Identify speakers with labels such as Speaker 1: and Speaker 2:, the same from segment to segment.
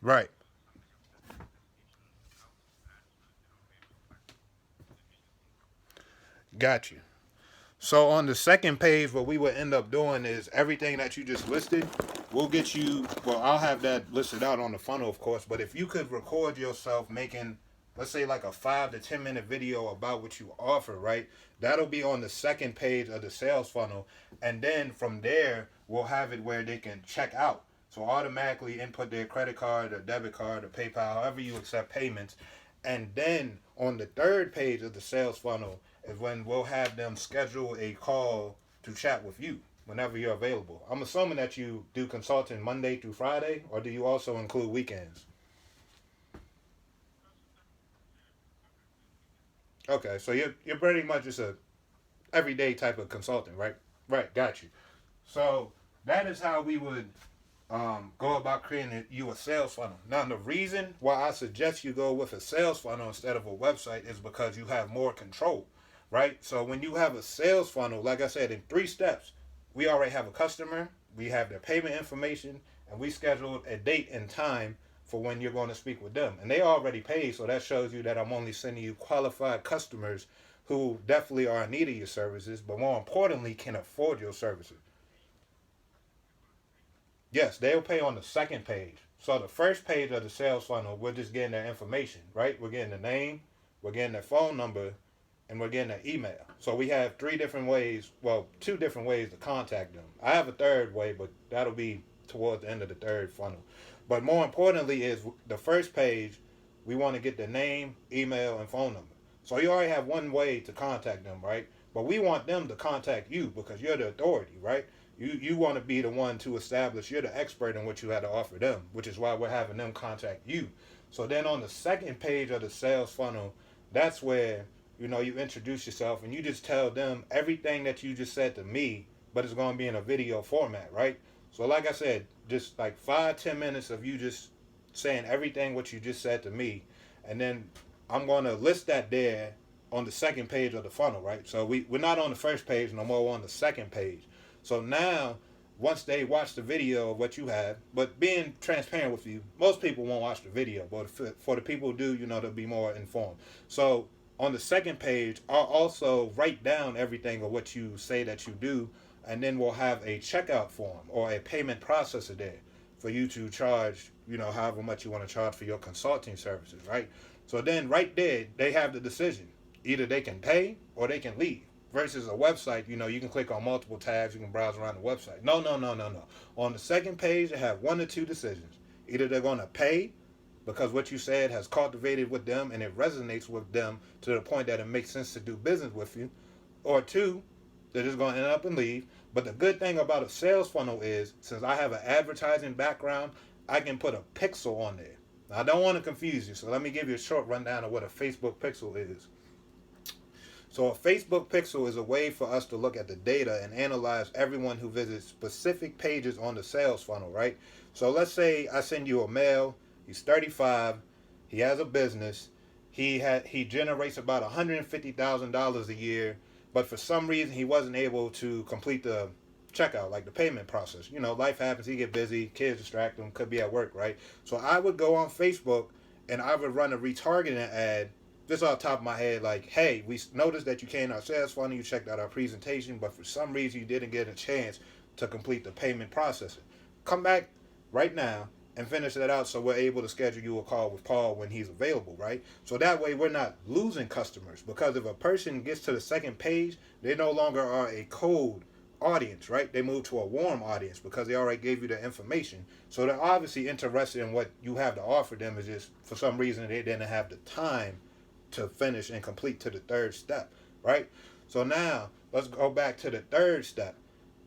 Speaker 1: Right. Got you. So on the second page, what we would end up doing is everything that you just listed, we'll get you. Well, I'll have that listed out on the funnel, of course. But if you could record yourself making, let's say, like a 5 to 10 minute video about what you offer, right? That'll be on the second page of the sales funnel, and then from there, we'll have it where they can check out. So automatically input their credit card or debit card or PayPal, however you accept payments, and then on the third page of the sales funnel is when we'll have them schedule a call to chat with you whenever you're available. I'm assuming that you do consulting Monday through Friday, or do you also include weekends? Okay, so you're pretty much just a everyday type of consultant, right? Right, got you. So that is how we would go about creating you a sales funnel. Now, the reason why I suggest you go with a sales funnel instead of a website is because you have more control, right? So when you have a sales funnel, like I said, in 3 steps, we already have a customer, we have their payment information, and we scheduled a date and time for when you're going to speak with them. And they already paid, so that shows you that I'm only sending you qualified customers who definitely are in need of your services, but more importantly, can afford your services. Yes, they'll pay on the second page. So the first page of the sales funnel, we're just getting their information, right? We're getting the name, we're getting their phone number, and we're getting their email. So we have 3 different ways, well, 2 different ways to contact them. I have a third way, but that'll be towards the end of the third funnel. But more importantly is the first page, we want to get the name, email, and phone number. So you already have one way to contact them, right? But we want them to contact you because you're the authority, right? You want to be the one to establish you're the expert in what you had to offer them, which is why we're having them contact you. So then on the second page of the sales funnel, that's where you introduce yourself and you just tell them everything that you just said to me, but it's going to be in a video format, right? So like I said, just like 5-10 minutes of you just saying everything what you just said to me, and then I'm going to list that there on the second page of the funnel, right? So we're not on the first page no more, we're on the second page. So now, once they watch the video of what you have, but being transparent with you, most people won't watch the video, but for the people who do, they'll be more informed. So on the second page, I'll also write down everything of what you say that you do, and then we'll have a checkout form or a payment processor there for you to charge, however much you want to charge for your consulting services, right? So then right there, they have the decision. Either they can pay or they can leave. Versus a website, you can click on multiple tabs, you can browse around the website. No, no, no, no, no. On the second page, they have 1 or 2 decisions. Either they're going to pay because what you said has cultivated with them and it resonates with them to the point that it makes sense to do business with you, or two, they're just going to end up and leave. But the good thing about a sales funnel is, since I have an advertising background, I can put a pixel on there. Now, I don't want to confuse you, so let me give you a short rundown of what a Facebook pixel is. So a Facebook pixel is a way for us to look at the data and analyze everyone who visits specific pages on the sales funnel, right? So let's say I send you a male, he's 35, he has a business, he generates about $150,000 a year, but for some reason he wasn't able to complete the checkout, like the payment process. Life happens, he get busy, kids distract him, could be at work, right? So I would go on Facebook and I would run a retargeting ad just off the top of my head, like, hey, we noticed that you came to our sales funnel, you checked out our presentation, but for some reason you didn't get a chance to complete the payment processing. Come back right now and finish that out so we're able to schedule you a call with Paul when he's available, right? So that way we're not losing customers, because if a person gets to the second page, they no longer are a cold audience, right? They move to a warm audience because they already gave you the information. So they're obviously interested in what you have to offer them. Is just for some reason they didn't have the time to finish and complete to the third step, right? So now let's go back to the third step.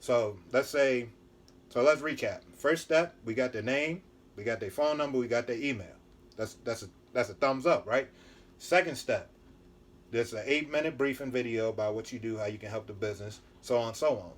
Speaker 1: So let's recap. First step, we got their name, we got their phone number, we got their email. That's a thumbs up, right? Second step, there's an 8-minute briefing video about what you do, how you can help the business, so on and so on.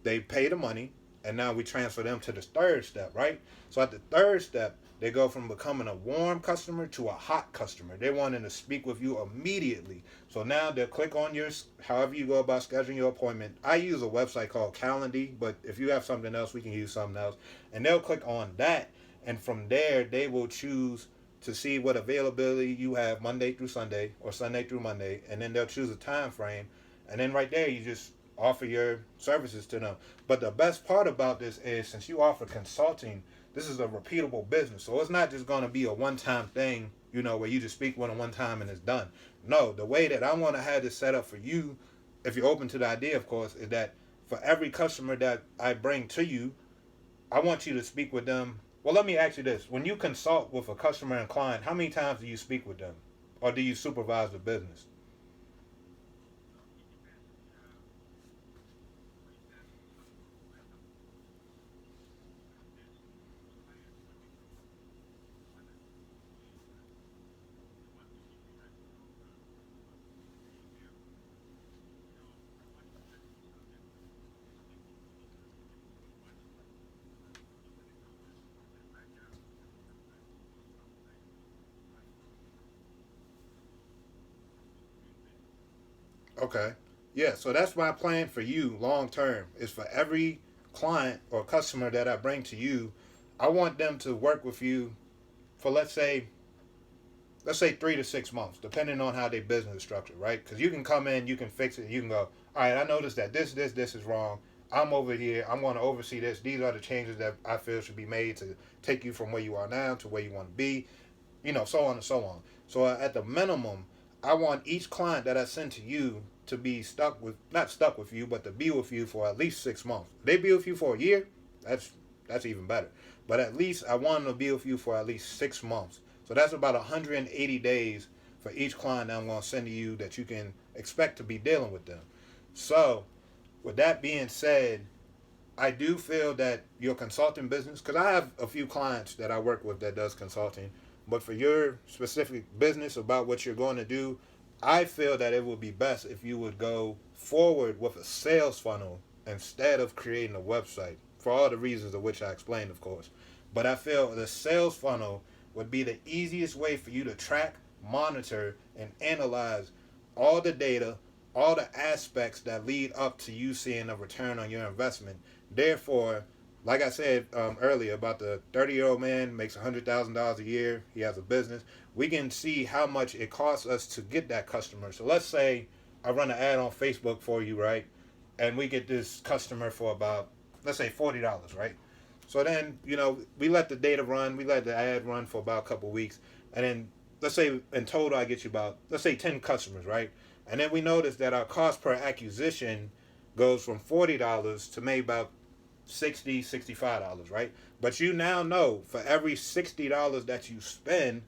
Speaker 1: They pay the money, and now we transfer them to the third step, right? So at the third step, they go from becoming a warm customer to a hot customer. They're wanting to speak with you immediately. So now they'll click on however you go about scheduling your appointment. I use a website called Calendly, but if you have something else, we can use something else. And they'll click on that, and from there they will choose to see what availability you have Monday through Sunday or Sunday through Monday, and then they'll choose a time frame, and then right there you just offer your services to them. But the best part about this is since you offer consulting, this is a repeatable business. So it's not just going to be a one-time thing, where you just speak one time and it's done. No, the way that I want to have this set up for you, if you're open to the idea, of course, is that for every customer that I bring to you, I want you to speak with them. Well, let me ask you this. When you consult with a customer and client, how many times do you speak with them? Or do you supervise the business? Okay. Yeah, so that's my plan for you long term is for every client or customer that I bring to you, I want them to work with you for let's say 3 to 6 months, depending on how their business is structured, right? Because you can come in, you can fix it, you can go, all right, I noticed that this is wrong. I'm over here. I'm going to oversee this. These are the changes that I feel should be made to take you from where you are now to where you want to be, so on and so on. So at the minimum, I want each client that I send to you to be not stuck with you, but to be with you for at least 6 months. If they be with you for a year, that's that's even better. But at least I want them to be with you for at least 6 months. So that's about 180 days for each client that I'm going to send to you that you can expect to be dealing with them. So with that being said, I do feel that your consulting business, because I have a few clients that I work with that does consulting, but for your specific business about what you're going to do, I feel that it would be best if you would go forward with a sales funnel instead of creating a website for all the reasons of which I explained, of course. But I feel the sales funnel would be the easiest way for you to track, monitor, and analyze all the data, all the aspects that lead up to you seeing a return on your investment. Therefore, like I said earlier about the 30-year-old man makes $100,000 a year, he has a business, we can see how much it costs us to get that customer. So let's say I run an ad on Facebook for you, right? And we get this customer for about, let's say $40, right? So then, we let the data run, we let the ad run for about a couple of weeks, and then let's say in total I get you about, let's say 10 customers, right? And then we notice that our cost per acquisition goes from $40 to maybe about $65, right? But you now know for every $60 that you spend,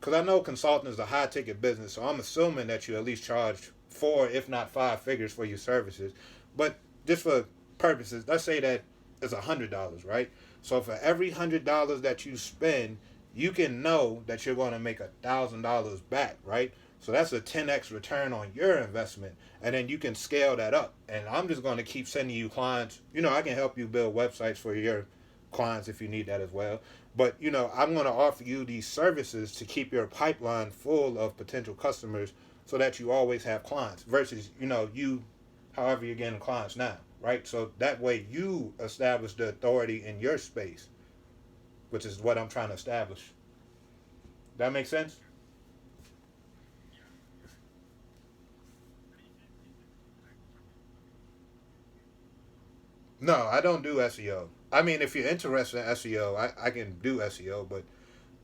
Speaker 1: because I know consulting is a high ticket business, so I'm assuming that you at least charge four, if not five figures for your services. But just for purposes, let's say that it's $100, right? So for every $100 that you spend, you can know that you're going to make $1,000 back, right? So that's a 10x return on your investment, and then you can scale that up. And I'm just going to keep sending you clients. I can help you build websites for your clients if you need that as well. But I'm going to offer you these services to keep your pipeline full of potential customers, so that you always have clients. Versus you, however you're getting clients now, right? So that way you establish the authority in your space, which is what I'm trying to establish. That makes sense? No, I don't do SEO. I mean, if you're interested in SEO, I can do SEO, but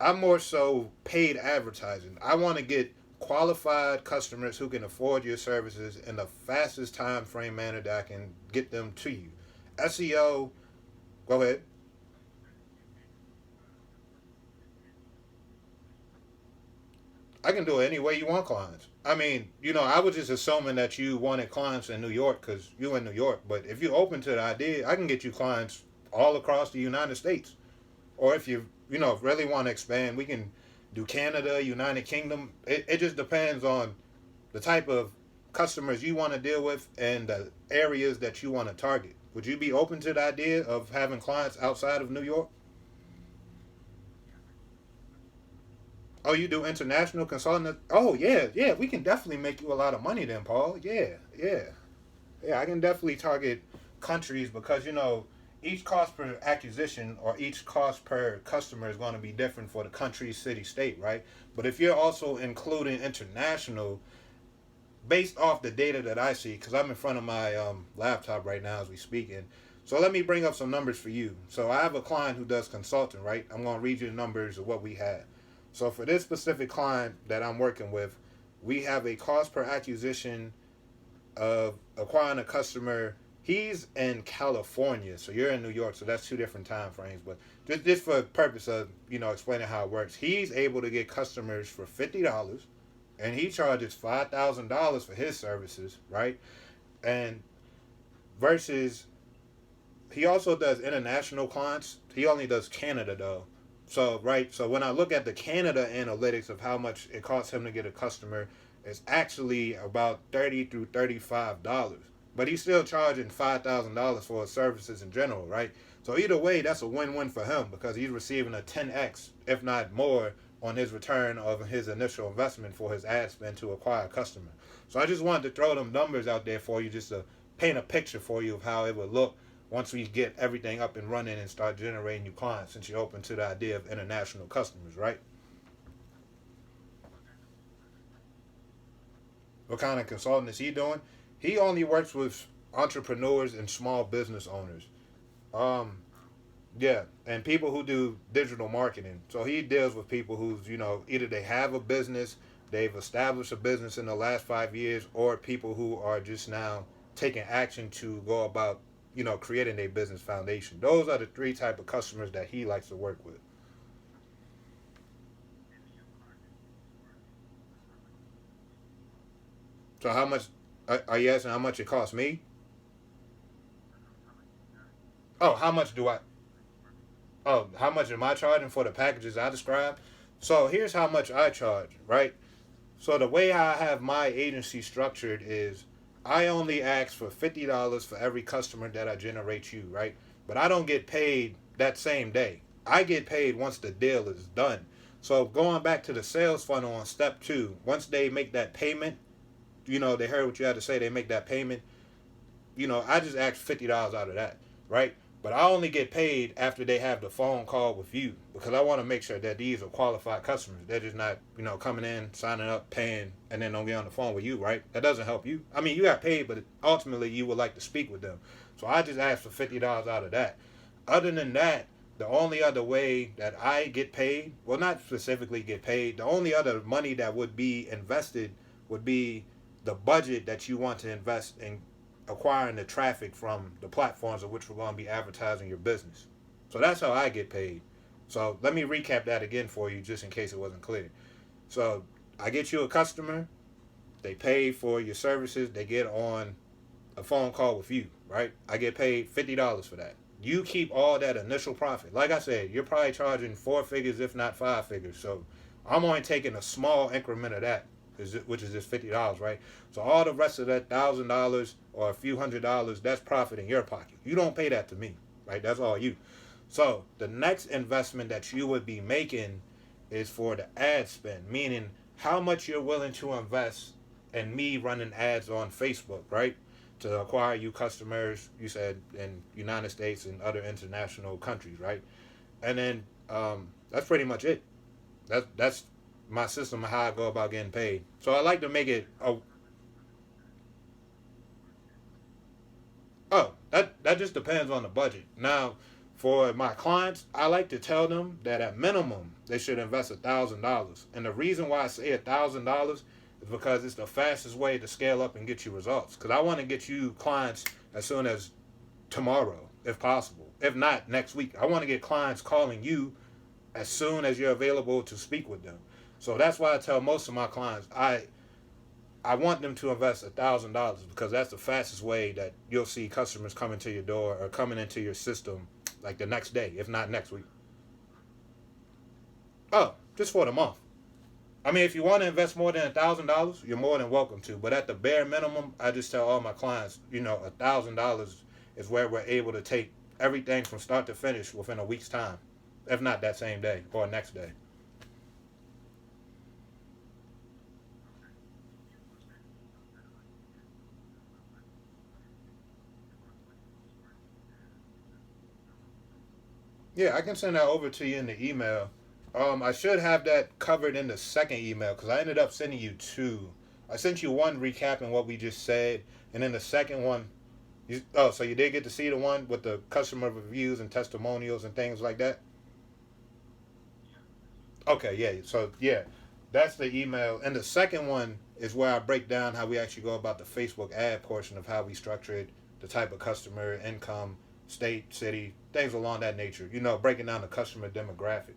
Speaker 1: I'm more so paid advertising. I want to get qualified customers who can afford your services in the fastest time frame manner that I can get them to you. SEO, go ahead. I can do it any way you want clients. I mean, I was just assuming that you wanted clients in New York because you in New York. But if you're open to the idea, I can get you clients all across the United States. Or if you really want to expand, we can do Canada, United Kingdom. It just depends on the type of customers you want to deal with and the areas that you want to target. Would you be open to the idea of having clients outside of New York? Oh, you do international consulting? Oh, yeah, yeah. We can definitely make you a lot of money then, Paul. Yeah, yeah, yeah. I can definitely target countries because each cost per acquisition or each cost per customer is going to be different for the country, city, state, right? But if you're also including international, based off the data that I see, because I'm in front of my laptop right now as we speaking. So let me bring up some numbers for you. So I have a client who does consulting, right? I'm going to read you the numbers of what we have. So for this specific client that I'm working with, we have a cost per acquisition of acquiring a customer. He's in California, so you're in New York, so that's two different time frames. But just for the purpose of explaining how it works, he's able to get customers for $50, and he charges $5,000 for his services, right? And versus he also does international clients. He only does Canada though. So right, so when I look at the Canada analytics of how much it costs him to get a customer, it's actually about $30 through $35. But he's still charging $5,000 for his services in general, right? So either way, that's a win-win for him because he's receiving a 10x, if not more, on his return of his initial investment for his ad spend to acquire a customer. So I just wanted to throw them numbers out there for you just to paint a picture for you of how it would look once we get everything up and running and start generating new clients, since you're open to the idea of international customers, right? What kind of consulting is he doing? He only works with entrepreneurs and small business owners. Um, yeah, and people who do digital marketing. So he deals with people who's, either they have a business, they've established a business in the last 5 years, or people who are just now taking action to go about, creating a business foundation. Those are the three type of customers that he likes to work with. So how much are you asking how much it costs me? Oh, how much do I oh, how much am I charging for the packages I described? So here's how much I charge, right? So the way I have my agency structured is I only ask for $50 for every customer that I generate you, right? But I don't get paid that same day. I get paid once the deal is done. So going back to the sales funnel on step two, once they make that payment, they heard what you had to say, they make that payment, I just ask $50 out of that, right? But I only get paid after they have the phone call with you because I want to make sure that these are qualified customers. They're just not, coming in, signing up, paying, and then don't get on the phone with you, right? That doesn't help you. I mean, you got paid, but ultimately you would like to speak with them. So I just ask for $50 out of that. Other than that, the only other way that I get paid, well, not specifically get paid, the only other money that would be invested would be the budget that you want to invest in acquiring the traffic from the platforms of which we're going to be advertising your business. So that's how I get paid. So let me recap that again for you just in case it wasn't clear. So I get you a customer, they pay for your services, they get on a phone call with you, right? I get paid $50 for that. You keep all that initial profit. Like I said, you're probably charging four figures, if not five figures. So I'm only taking a small increment of that, which is just $50, right? So all the rest of that $1,000 or a few $100, that's profit in your pocket. You don't pay that to me, right? That's all you. So the next investment that you would be making is for the ad spend, meaning how much you're willing to invest in me running ads on Facebook, right? To acquire you customers, you said in United States and other international countries, right? And then that's pretty much it. That's my system of how I go about getting paid. So I like to make it that just depends on the budget. Now, for my clients, I like to tell them that at minimum they should invest $1,000. And the reason why I say $1,000 is because it's the fastest way to scale up and get you results. Because I want to get you clients as soon as tomorrow, if possible. If not, next week. I want to get clients calling you as soon as you're available to speak with them. So that's why I tell most of my clients I want them to invest $1,000 because that's the fastest way that you'll see customers coming to your door or coming into your system like the next day, if not next week. Oh, just for the month. I mean, if you want to invest more than $1,000, you're more than welcome to. But at the bare minimum, I just tell all my clients, $1,000 is where we're able to take everything from start to finish within a week's time, if not that same day or next day. Yeah, I can send that over to you in the email. I should have that covered in the second email because I ended up sending you two. I sent you one recapping what we just said, and then the second one. So you did get to see the one with the customer reviews and testimonials and things like that. Okay, yeah. So yeah, that's the email, and the second one is where I break down how we actually go about the Facebook ad portion of how we structure it, the type of customer, income, state, city, things along that nature. Breaking down the customer demographic.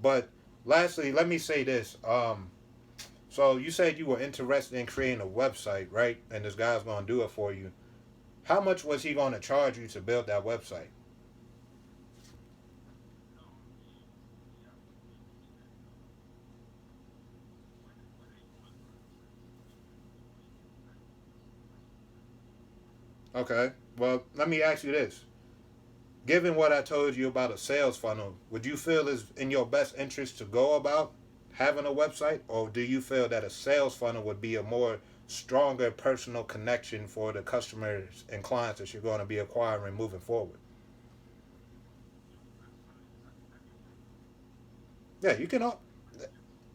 Speaker 1: But lastly, let me say this. So you said you were interested in creating a website, right? And this guy's going to do it for you. How much was he going to charge you to build that website? Okay. Well, let me ask you this. Given what I told you about a sales funnel, would you feel it's in your best interest to go about having a website, or do you feel that a sales funnel would be a more stronger personal connection for the customers and clients that you're going to be acquiring moving forward? Yeah, you can.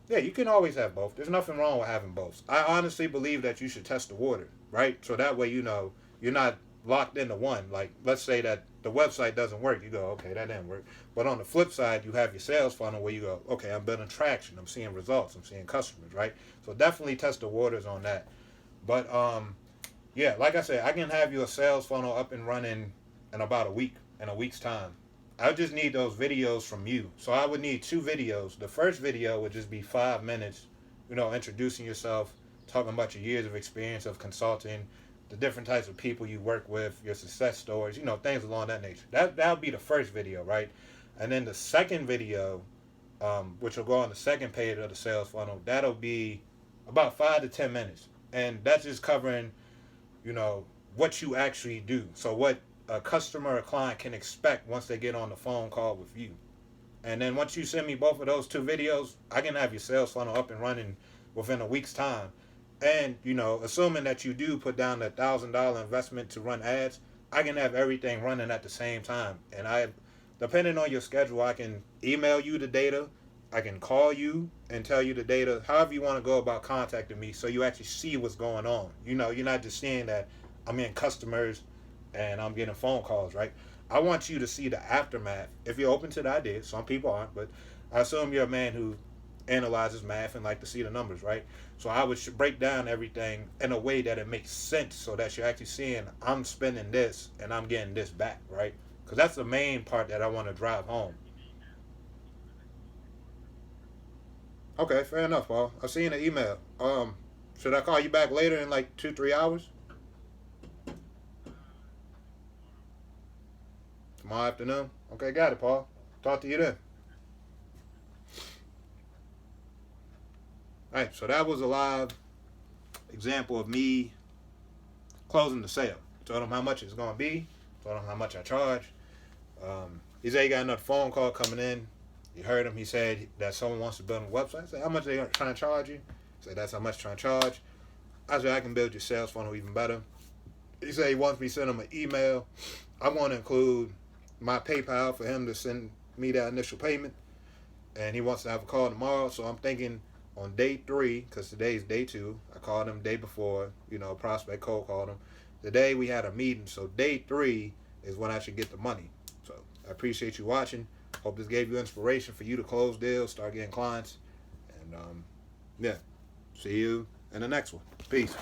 Speaker 1: Yeah, you can always have both. There's nothing wrong with having both. I honestly believe that you should test the water, right? So that way, you're not locked into one. Like, let's say that the website doesn't work. You go, okay, that didn't work. But on the flip side, you have your sales funnel where you go, okay, I'm building traction. I'm seeing results. I'm seeing customers, right? So definitely test the waters on that. But yeah, like I said, I can have you a sales funnel up and running in about a week, in a week's time. I just need those videos from you. So I would need two videos. The first video would just be 5 minutes, introducing yourself, talking about your years of experience of consulting, the different types of people you work with, your success stories, things along that nature. That would be the first video, right? And then the second video, which will go on the second page of the sales funnel, that'll be about 5 to 10 minutes, and that's just covering you know what you actually do. So what a customer or client can expect once they get on the phone call with you. And then once you send me both of those two videos, I can have your sales funnel up and running within a week's time. And assuming that you do put down $1,000 investment to run ads, I can have everything running at the same time. And depending on your schedule, I can email you the data. I can call you and tell you the data, however you want to go about contacting me, so you actually see what's going on. You're not just seeing that I'm in customers and I'm getting phone calls, right? I want you to see the aftermath. If you're open to the idea, some people aren't, but I assume you're a man who analyzes math and like to see the numbers, right? So I would break down everything in a way that it makes sense, so that you're actually seeing I'm spending this and I'm getting this back, right? Because that's the main part that I want to drive home. Okay, fair enough, Paul. I'll see you in the email. Should I call you back later in like 2, 3 hours? Tomorrow afternoon? Okay, got it, Paul. Talk to you then. All right, so that was a live example of me closing the sale. Told him how much it's going to be, told him how much I charge. He said he got another phone call coming in. You heard him. He said that someone wants to build a website. I said, how much are they trying to charge you? He said, that's how much I'm trying to charge. I said, I can build your sales funnel even better. He said he wants me to send him an email. I want to include my PayPal for him to send me that initial payment. And he wants to have a call tomorrow. So I'm thinking on day 3, because today's day 2. I called him day before, prospect cold called him. Today we had a meeting. So day 3 is when I should get the money. So I appreciate you watching. Hope this gave you inspiration for you to close deals, start getting clients. And yeah, see you in the next one. Peace.